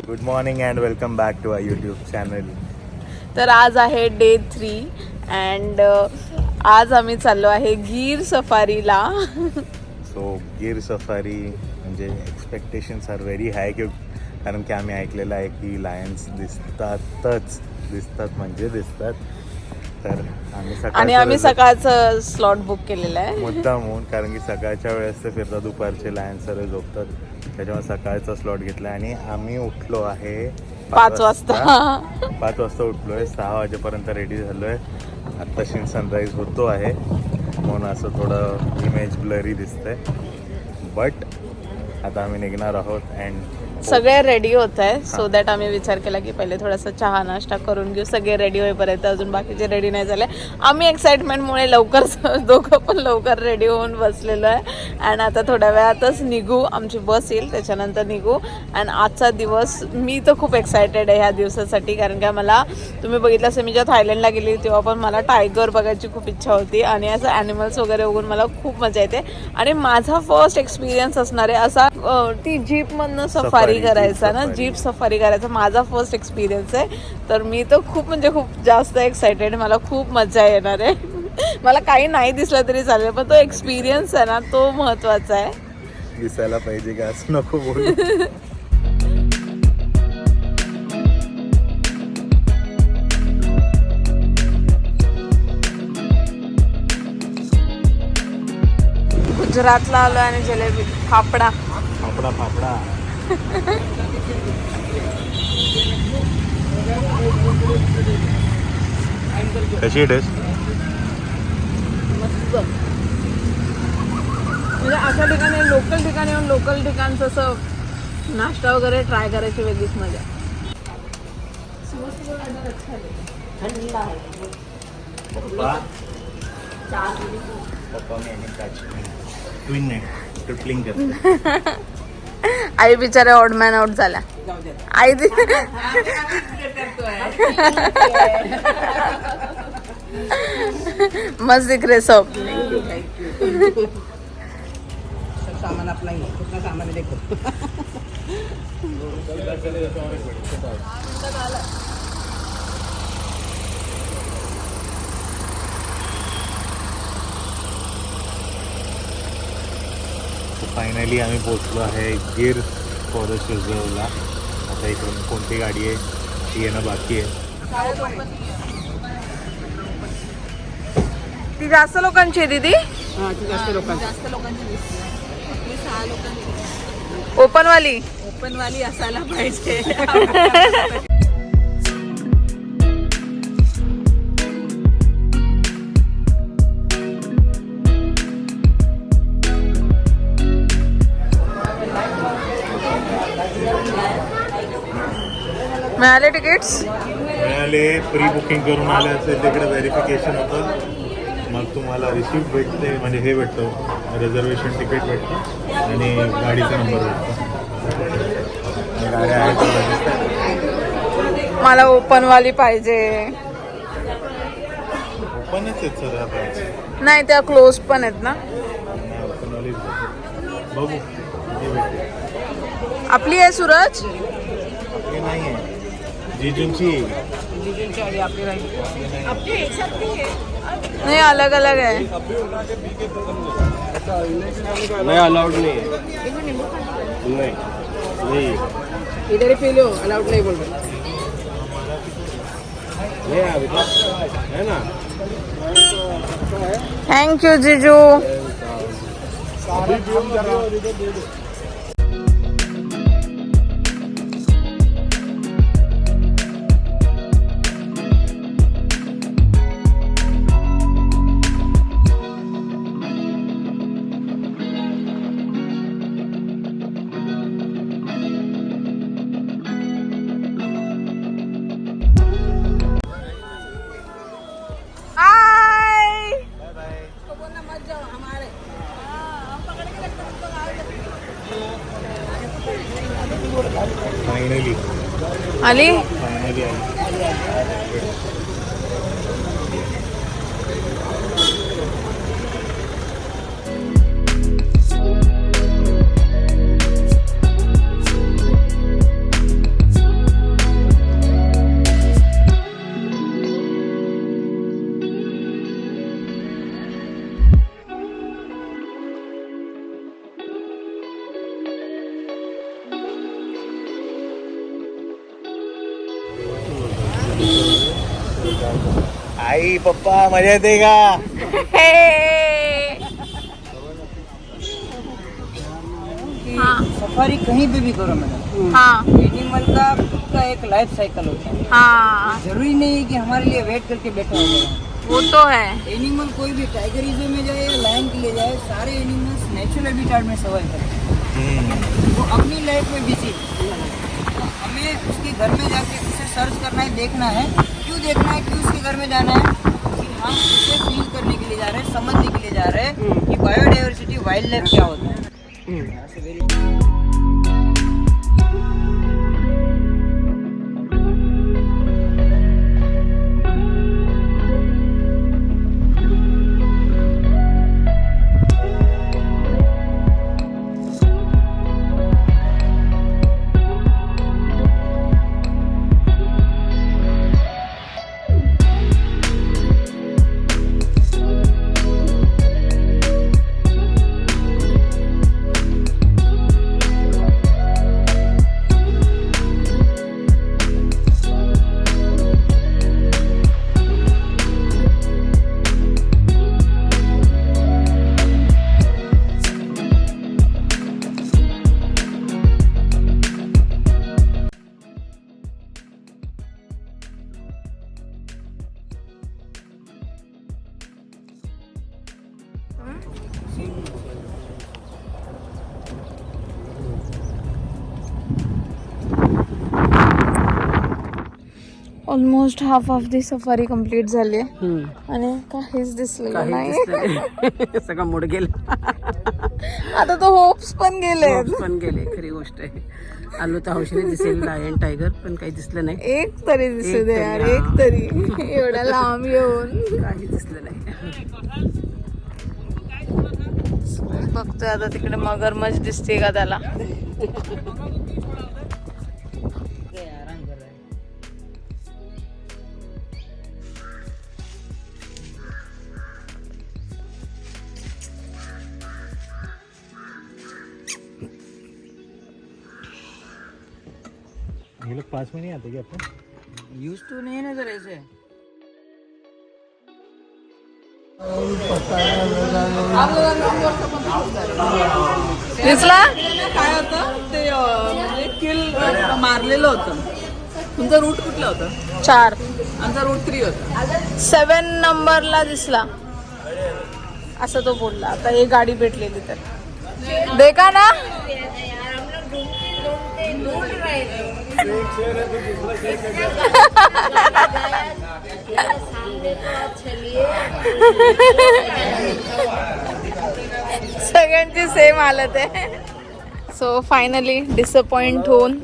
Good morning and welcome back to our YouTube channel. तर आज आहे डे 3 अँड आज आम्ही चाललो आहे गीर सफारीला. सो गिर सफारी म्हणजे एक्सपेक्टेशन्स आर व्हेरी हाय कारण की आम्ही ऐकलेलं आहे की लायन्स दिसतात म्हणजे दिसतात. तर आम्ही सकाळचं स्लॉट बुक केलेलं आहे मुद्दाम होऊन, कारण की सकाळच्या वेळेस ते फिरतात, दुपारचे लायन्स सर्व झोपतात, त्याच्यामुळे सकाळचा स्लॉट घेतला. आणि आम्ही उठलो आहे 5 वाजता. 5 वाजता उठलो आहे, 6 वाजेपर्यंत रेडी झालो आहे. आत्ताशी सनराईज होतो आहे म्हणून असं थोडं इमेज ब्लरी दिसतंय. बट आता आम्ही निघणार आहोत अँड सगळे रेडी होत आहे. सो दॅट आम्ही विचार केला की पहिले थोडासा चहा नाश्ता करून घेऊ. सगळे रेडी होईपर्यंत अजून बाकीचे रेडी नाही झाले. आम्ही एक्साइटमेंटमुळे लवकर दोघं पण लवकर रेडी होऊन बसलेलो आहे. अँड आता थोड्या वेळातच निघू, आमची बस येईल त्याच्यानंतर निघू. अँड आजचा दिवस मी तर खूप एक्सायटेड आहे ह्या दिवसासाठी, कारण का मला तुम्ही बघितलं असेल मी जेव्हा थायलंडला गेली तेव्हा पण मला टायगर बघायची खूप इच्छा होती आणि असं ॲनिमल्स वगैरे बघून मला खूप मजा येते. आणि माझा फर्स्ट एक्सपिरियन्स असणार आहे असा ती जीपमधनं सफारी करायचा ना, जीप सफारी करायचा माझा फर्स्ट एक्सपिरियन्स आहे. तर मी तर खूप म्हणजे खूप जास्त एक्सायटेड, मला खूप मजा येणार आहे. मला काही नाही दिसलं तरी चालेल, पण तो एक्सपिरियन्स आहे ना तो महत्वाचा आहे. दिसायला पाहिजे का असं नको बोलू. गुजरातला आलो आणि जलेबी फाफडा फाफडा कशी टेस्ट? मस्त. म्हणजे अशा ठिकाणी लोकल ठिकाणी येऊन लोकल ठिकाणचं असं नाश्ता वगैरे ट्राय करायची वेगळीच मजा. ट्रिपलिंग करते. आई बिचारे ऑड मॅन आउट झाला. आई मस्त दिख रहे सब. सामान अपना ही है, कितना सामान है देखो. फायनली आम्ही पोहोचलो आहे गिर फॉरेस्ट रिझर्वला. आता इकडून कोणती गाडी आहे ती येणं बाकी आहे. ती जास्त लोकांची आहे दीदी. हां, ती जास्त लोकांची दिसते. आपली 6 लोकांची ओपनवाली असायला पाहिजे. मिळाले तिकीट्स? मिळाले. प्री बुकिंग करून आले असेल तिकडे व्हेरिफिकेशन होतं, मग तुम्हाला रिसिप्ट भेटते, म्हणजे हे भेटतं रिझर्वेशन तिकीट भेटतं आणि गाडीचा नंबर भेटतो. गाड्या आहेत. मला ओपनवाली पाहिजे. ओपनच आहेत सर आता. नाही त्या क्लोज पण आहेत ना. ओपनवालीच बघू हे भेटते. आपली आहे सूरज. हे नाही आहे जीजूंची गाडी आपली राहील. नाही अलग अलग आहे. नाही अलाउड नाही. इधर ही पी लो, अलाउड नहीं बोल रहे. है ना. थँक्यू जीजू. फायनली आली. फायनली आली. आई पप्पा मजा येते का? हाँ सफारी कहीं पे भी करो मैडम, हाँ एनिमल का खुद का एक लाइफ साइकिल होता है। हाँ जरूरी नहीं है कि हमारे लिए वेट करके बैठा होगा। वो तो है। एनिमल कोई भी टाइगर रिजर्व में जाए या लायन के लिए जाए, सारे एनिमल्स नेचुरल हैबिटेट में सर्वाइव करते हैं। वो अपनी लाइफ में बिजी है। हमें उसके घर में जाके उसे सर्च करना है, देखना है, क्यों देखना है, क्यों उसके घर में जाना है कि हम उसे फील करने के लिए जा रहे हैं, समझने के लिए जा रहे हैं कि बायोडाइवर्सिटी वाइल्ड लाइफ क्या होता है। यहाँ से very- almost half of the safari complete झाली आणि काहीच दिसलेलं नाही. सगळं मूड गेलं, आता तो होप्स पण गेले. पण गेले. खरी गोष्ट आहे. आलो तर हौशीने दिसेल लायन टायगर, पण काही दिसलं नाही. एक तरी दिसू दे यार, एक तरी. एवढ्या लांब येऊन काही दिसलं नाही. बघतोय आता तिकडे मगरमच्छ दिसते का त्याला. ये लोग पास में नहीं आते क्या अपन? यूज तो नहीं है ना जरा ऐसे. दिसला काय होतं ते म्हणजे किल मारलेलं होतं. तुमचा रूट कुठला होता? 4 आमचा रूट 3 होता. 7 नंबरला दिसला असं तो बोलला. आता एक गाडी भेटलेली तर देखा ना. सगळ्यांची सेम हालत आहे. सो फायनली डिसअपॉइंट होऊन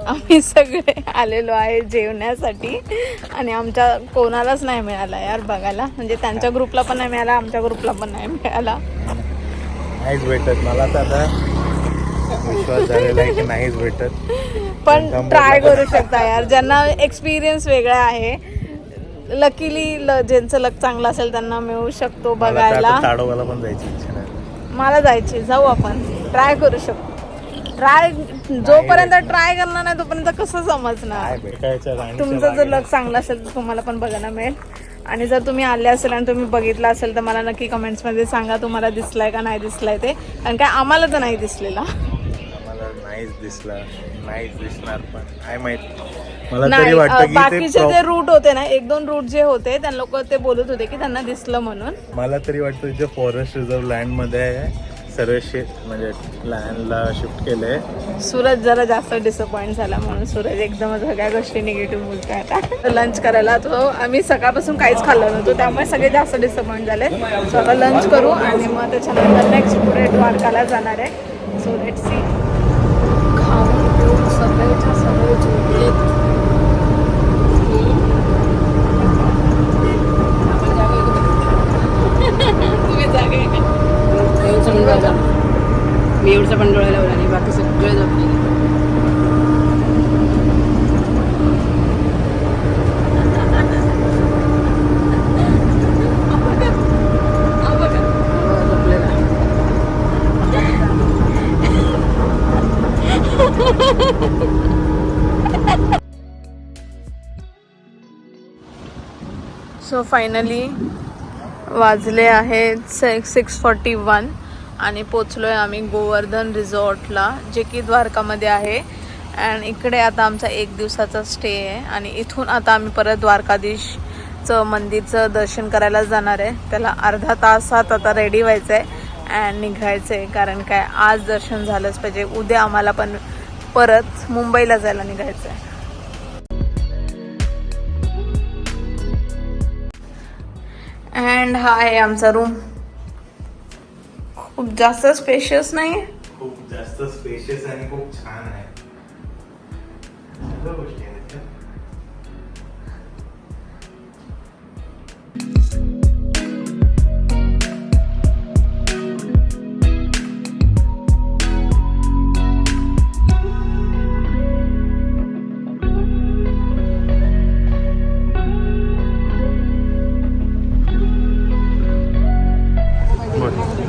आम्ही सगळे आलेलो आहे जेवण्यासाठी आणि आमच्या कोणालाच नाही मिळाला यार बघायला. म्हणजे त्यांच्या ग्रुपला पण नाही मिळाला, आमच्या ग्रुपला पण नाही मिळाला. नाहीच भेटत मला तर आता विश्वास झालेला आहे की नाहीच भेटत. पण ट्राय करू शकता यार, ज्यांना एक्सपिरियन्स वेगळा आहे. लकीली ज्यांचं लक चांगलं असेल त्यांना मिळू शकतो बघायला. ताडोबाला पण जायची इच्छा नाही. मला जायची, जाऊ आपण ट्राय करू शकतो. ट्राय जोपर्यंत ट्राय करणार नाही तोपर्यंत कसं समजणार. तुमचं जर लक चांगलं असेल तर तुम्हाला पण बघायला मिळेल. आणि जर तुम्ही आले असेल आणि तुम्ही बघितलं असेल तर मला नक्की कमेंट्समध्ये सांगा तुम्हाला दिसलाय का नाही दिसलाय ते. कारण काय आम्हाला तर नाही दिसलेला. मला नाहीच दिसला, नाहीच दिसणार पण काय माहित. मला तरी नाही वाटतं की बाकीचे जे रूट होते ना, 1-2 रूट जे होते त्या लोक ते बोलत होते की त्यांना दिसलं म्हणून. मला तरी वाटतं जे फॉरेस्ट रिझर्व लँड मध्ये सर्व म्हणजे लँडला शिफ्ट केलंय. सूरज जरा जास्त डिसअपॉइंट झाला म्हणून सूरज एकदमच सगळ्या गोष्टी निगेटिव्ह बोलतोय. आता लंच करायला तो आम्ही सकाळपासून काहीच खाल्लं नव्हतं त्यामुळे सगळे जास्त डिसअपॉइंट झाले. सो आता लंच करू आणि मग त्याच्यानंतर नेक्स्ट पुढे द्वारकाला जाणार आहे. So let's see. खाऊन पिऊन सगळेच्या सगळे झोपलेत. तुम्ही जागे मी एवढं पण डोळ्याला लावला आणि बाकी सगळे झोपले. सो फायनली वाजले आहेत 6:41 आणि पोचलो आहे आम्ही गोवर्धन रिसॉर्टला, जे की द्वारकामध्ये आहे. अँड इकडे आता आमचा 1 दिवसाचा स्टे आहे आणि इथून आता आम्ही परत द्वारकाधीशचं मंदिरचं दर्शन करायला जाणार आहे. त्याला अर्धा तासात आता रेडी व्हायचं आहे अँड निघायचं आहे, कारण काय आज दर्शन झालंच पाहिजे. उद्या आम्हाला पण परत मुंबईला जायला निघायचं आहे. अँड हा आहे आमचा रूम. खूप जास्त स्पेशियस नाही, खूप जास्त स्पेशियस आणि खूप छान आहे. सगळ्या गोष्टी आहेत त्यात.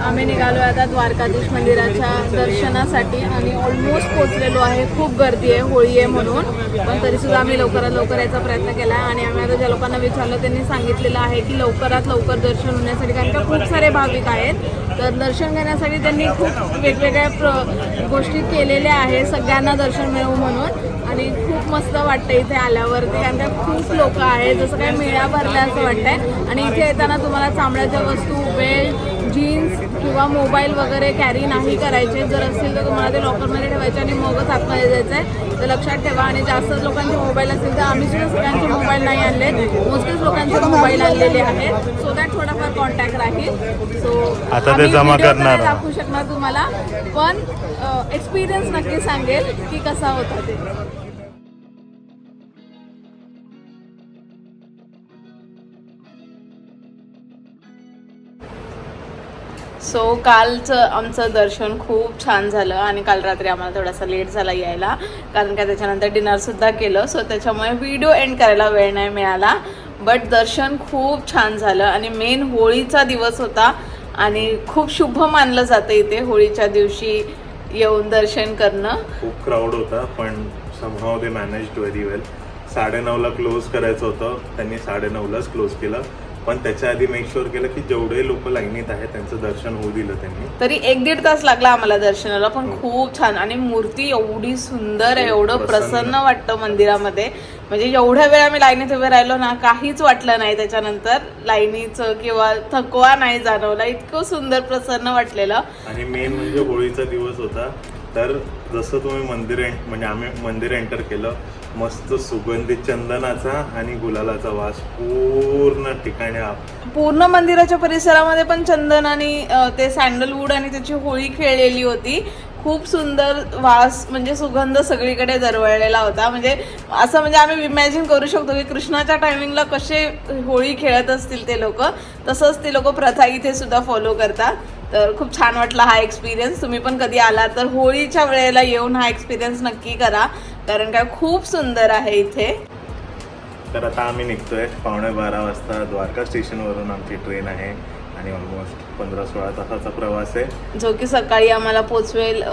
आम्ही निघालो आता द्वारकाधीश मंदिराच्या दर्शनासाठी आणि ऑलमोस्ट पोहोचलेलो आहे. खूप गर्दी आहे, होळी आहे म्हणून, पण तरीसुद्धा आम्ही लवकरात लवकर यायचा प्रयत्न केला आहे. आणि आम्ही आता ज्या लोकांना विचारलं त्यांनी सांगितलेलं आहे की लवकरात लवकर दर्शन होण्यासाठी, कारण का खूप सारे भाविक आहेत, तर दर्शन घेण्यासाठी त्यांनी खूप वेगवेगळ्या गोष्टी केलेल्या आहेत सगळ्यांना दर्शन मिळवू म्हणून. आणि खूप मस्त वाटतं इथे आल्यावरती, कारण का खूप लोक आहेत, जसं काय मेळा भरला असं वाटतंय. आणि इथे येताना तुम्हाला चामड्याच्या वस्तू, बेल्ट, जीन्स किंवा मोबाईल वगैरे कॅरी नाही करायचे. जर असतील तर तुम्हाला ते लॉकरमध्ये ठेवायचे आणि मगच आतमध्ये जायचं आहे, तर लक्षात ठेवा. आणि जास्त लोकांचे मोबाईल असतील तर, आम्ही सुद्धा सगळ्यांचे मोबाईल नाही आणले, मोजकेच लोकांचे मोबाईल आणलेले आहेत, सो दॅट थोडाफार कॉन्टॅक्ट राहील. सो आता ते जमा करणार दाखवू शकणार तुम्हाला, पण एक्सपिरियन्स नक्की सांगेल की कसा होता ते. सो कालचं आमचं दर्शन खूप छान झालं आणि काल रात्री आम्हाला थोडासा लेट झाला यायला, कारण का त्याच्यानंतर डिनरसुद्धा केलं, सो त्याच्यामुळे व्हिडिओ एंड करायला वेळ नाही मिळाला. बट दर्शन खूप छान झालं आणि मेन होळीचा दिवस होता आणि खूप शुभ मानलं जातं इथे होळीच्या दिवशी येऊन दर्शन करणं. खूप क्राऊड होता, पण समहाव दे मॅनेज्ड व्हेरी वेल. 9:30ला क्लोज करायचं होतं, त्यांनी 9:30लाच क्लोज केलं, पण त्याच्या आधी मेक शुअर केलं की जेवढे लोक लाईनीत आहेत त्यांचं दर्शन होऊ दिलं त्यांनी. तरी 1-1.5 तास लागला आम्हाला दर्शनाला, पण खूप छान. आणि मूर्ती एवढी सुंदर आहे, एवढं प्रसन्न वाटतं मंदिरामध्ये, म्हणजे एवढ्या वेळ आम्ही लाईनीत उभे राहिलो ना, काहीच वाटलं नाही. त्याच्यानंतर लाईनीचं किंवा थकवा नाही जाणवला, इतकं सुंदर प्रसन्न वाटलेलं. आणि मेन म्हणजे होळीचा दिवस होता, तर जसं तुम्ही म्हणजे आम्ही मंदिर एंटर केलं, मस्त सुगंधित चंदनाचा आणि गुलालाचा वास पूर्ण ठिकाणी. पूर्ण मंदिराच्या परिसरामध्ये पण चंदन आणि ते सँडलवूड आणि त्याची होळी खेळलेली होती. खूप सुंदर वास, म्हणजे सुगंध सगळीकडे दरवळलेला होता. म्हणजे असं, म्हणजे आम्ही इमॅजिन करू शकतो की कृष्णाच्या टायमिंगला कसे होळी खेळत असतील ते लोक, तसंच ते लोक प्रथा इथे सुद्धा फॉलो करतात. तर खूप छान वाटला हा एक्सपिरियन्स. तुम्ही पण कधी आला तर होळीच्या वेळेला येऊन हा एक्सपिरियन्स नक्की करा, कारण काय खूप सुंदर आहे इथे. तर आता आम्ही निघतोय 11:15 वाजता. द्वारका स्टेशनवरून आमची ट्रेन आहे आणि ऑलमोस्ट 15-16 तासाचा प्रवास आहे, जो की सकाळी आम्हाला पोचवेल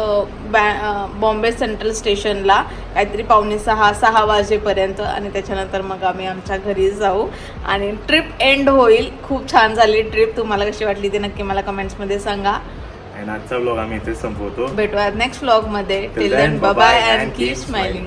बॉम्बे सेंट्रल स्टेशनला काहीतरी 5:45-6 वाजेपर्यंत. आणि त्याच्यानंतर मग आम्ही आमच्या घरी जाऊ आणि ट्रिप एंड होईल. खूप छान झाली ट्रिप. तुम्हाला कशी वाटली ते नक्की मला कमेंट्समध्ये सांगा. आणि आजचा व्लॉग आम्ही इथेच संपवतो. भेटूया नेक्स्ट व्लॉगमध्ये. Till then bye bye and keep smiling.